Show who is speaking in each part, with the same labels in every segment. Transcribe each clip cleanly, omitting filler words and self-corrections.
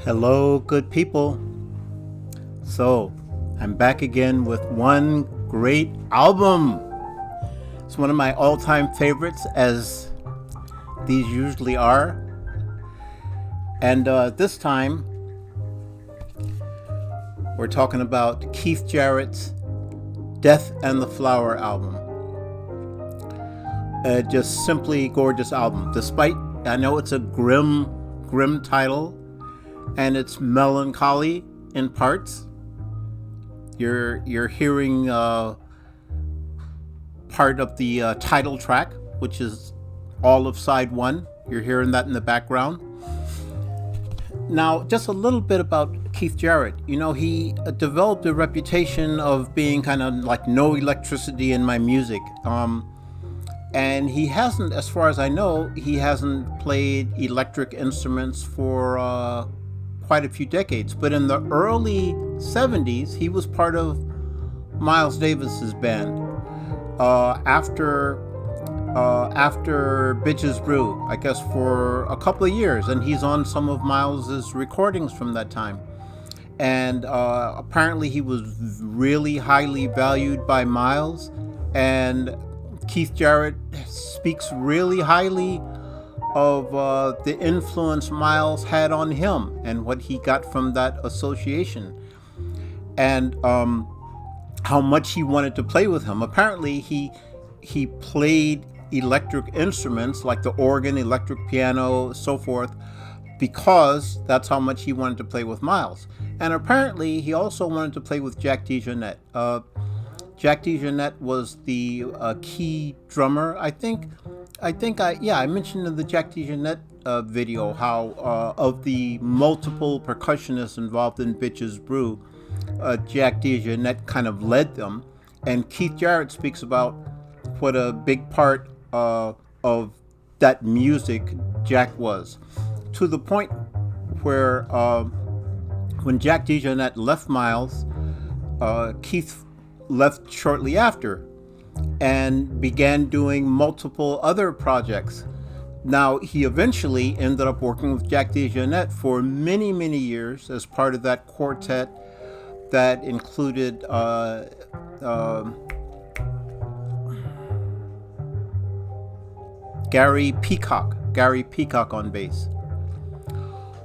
Speaker 1: Hello, good people. So, I'm back again with one great album. It's one of my all-time favorites, as these usually are. And this time, we're talking about Keith Jarrett's Death and the Flower album. Just simply gorgeous album. Despite, I know it's a grim title, and it's melancholy in parts. You're hearing part of the title track, which is all of side one. You're hearing that in the background. Now, just a little bit about Keith Jarrett. You know, he developed a reputation of being kind of like no electricity in my music. And he hasn't, as far as I know, he hasn't played electric instruments for quite a few decades. But in the early 70s, he was part of Miles Davis's band. After Bitches Brew, I guess for a couple of years, and he's on some of Miles's recordings from that time. And apparently he was really highly valued by Miles, and Keith Jarrett speaks really highly of the influence Miles had on him and what he got from that association, and how much he wanted to play with him. Apparently he played electric instruments like the organ, electric piano, so forth, because that's how much he wanted to play with Miles. And apparently he also wanted to play with Jack DeJohnette. Jack DeJohnette was the key drummer. I mentioned in the Jack DeJohnette video how of the multiple percussionists involved in Bitches Brew, Jack DeJohnette kind of led them, and Keith Jarrett speaks about what a big part of that music Jack was, to the point where when Jack DeJohnette left Miles, Keith left shortly after and began doing multiple other projects. Now, he eventually ended up working with Jack DeJohnette for many years as part of that quartet that included Gary Peacock on bass.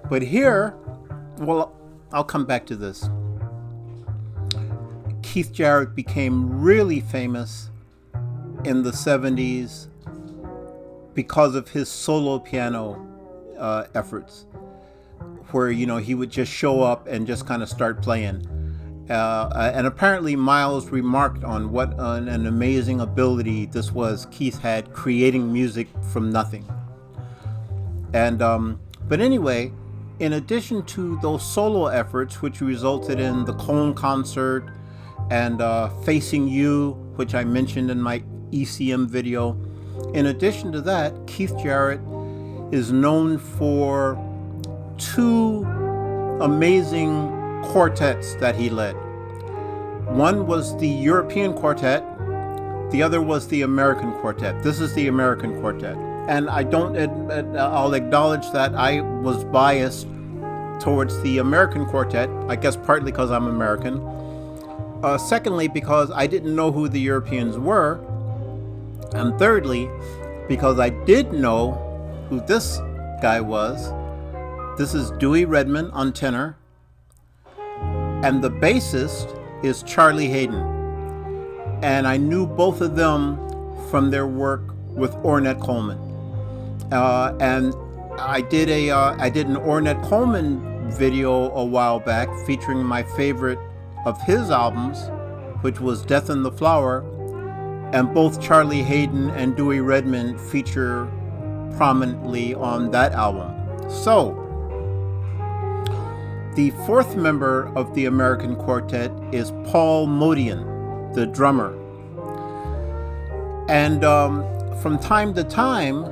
Speaker 1: But here, well, I'll come back to this. Keith Jarrett became really famous in the 70s because of his solo piano efforts, where, you know, he would just show up and just kind of start playing. And apparently Miles remarked on what an amazing ability this was Keith had, creating music from nothing. And but anyway, in addition to those solo efforts, which resulted in the Cone Concert and Facing You, which I mentioned in my ECM video, in addition to that, Keith Jarrett is known for two amazing quartets that he led. One was the European Quartet, the other was the American Quartet. This is the American Quartet. And I'll acknowledge that I was biased towards the American Quartet, I guess partly because I'm American. Secondly, because I didn't know who the Europeans were. And thirdly, because I did know who this guy was. This is Dewey Redman on tenor, and the bassist is Charlie Haden. And I knew both of them from their work with Ornette Coleman. And I did an Ornette Coleman video a while back featuring my favorite of his albums, which was Death and the Flower, and both Charlie Haden and Dewey Redman feature prominently on that album. So, the fourth member of the American Quartet is Paul Motian, the drummer. And from time to time,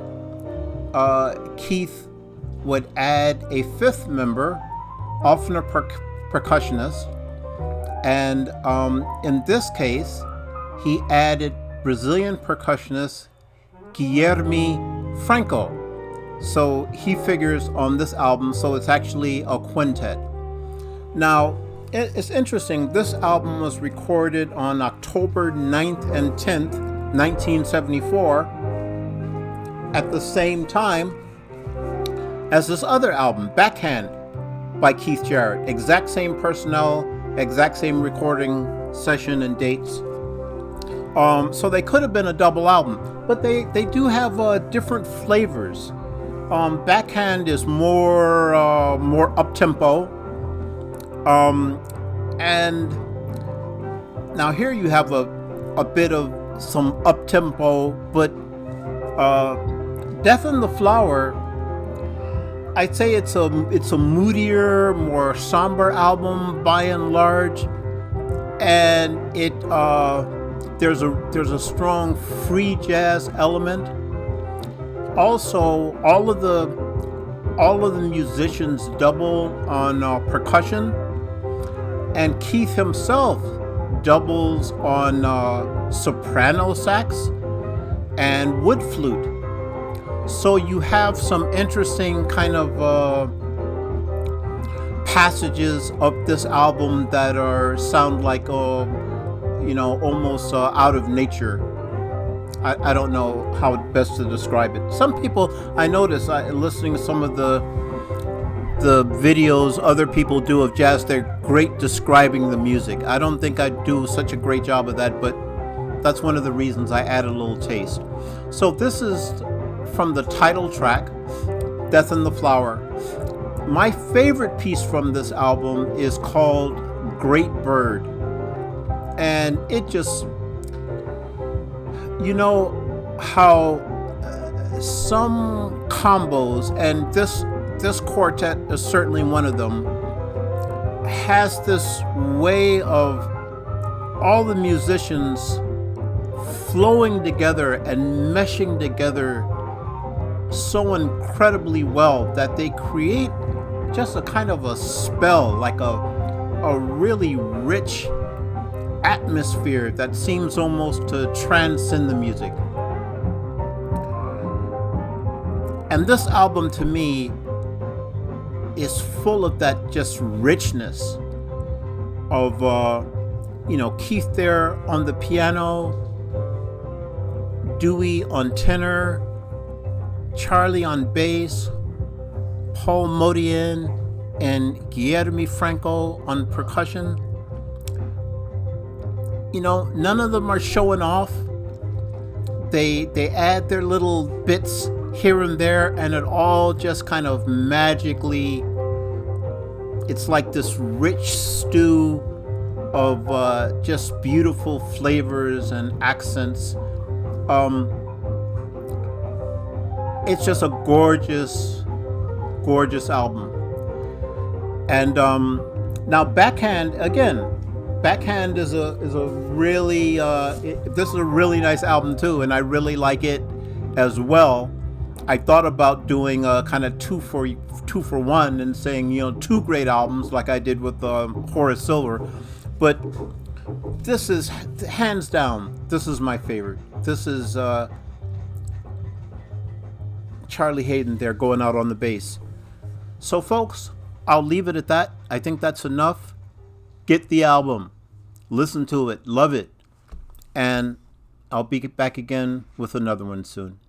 Speaker 1: Keith would add a fifth member, often a percussionist. And in this case, he added Brazilian percussionist Guilherme Franco So he figures on this album, so it's actually a quintet. Now, it's interesting. This album was recorded on October 9th and 10th, 1974, at the same time as this other album, Backhand, by Keith Jarrett. Exact same personnel, exact same recording session and dates. So they could have been a double album, but they do have different flavors. Backhand is more up-tempo. And now here you have a bit of some up-tempo, but Death in the Flower, I'd say it's a moodier, more somber album by and large, and there's a strong free jazz element. Also, all of the musicians double on percussion, and Keith himself doubles on soprano sax and wood flute. So you have some interesting kind of passages of this album that sound like almost out of nature. I don't know how best to describe it. Some people, I notice, listening to some of the videos other people do of jazz, they're great describing the music. I don't think I do such a great job of that, but that's one of the reasons I add a little taste. So this is from the title track, Death in the Flower. My favorite piece from this album is called Great Bird. And it just, you know how some combos, and this quartet is certainly one of them, has this way of all the musicians flowing together and meshing together so incredibly well that they create just a kind of a spell, like a really rich atmosphere that seems almost to transcend the music. And this album to me is full of that just richness of Keith there on the piano, Dewey on tenor, Charlie on bass, Paul Motian and Guilherme Franco on percussion. None of them are showing off. They add their little bits here and there, and it all just kind of magically, it's like this rich stew of just beautiful flavors and accents. It's just a gorgeous album. And now Backhand is a really this is a really nice album too, and I really like it as well. I thought about doing a kind of two for one and saying two great albums like I did with Horace Silver, but this is hands down, this is my favorite. This is Charlie Haden there going out on the bass. So folks, I'll leave it at that. I think that's enough. Get the album, listen to it, love it, and I'll be back again with another one soon.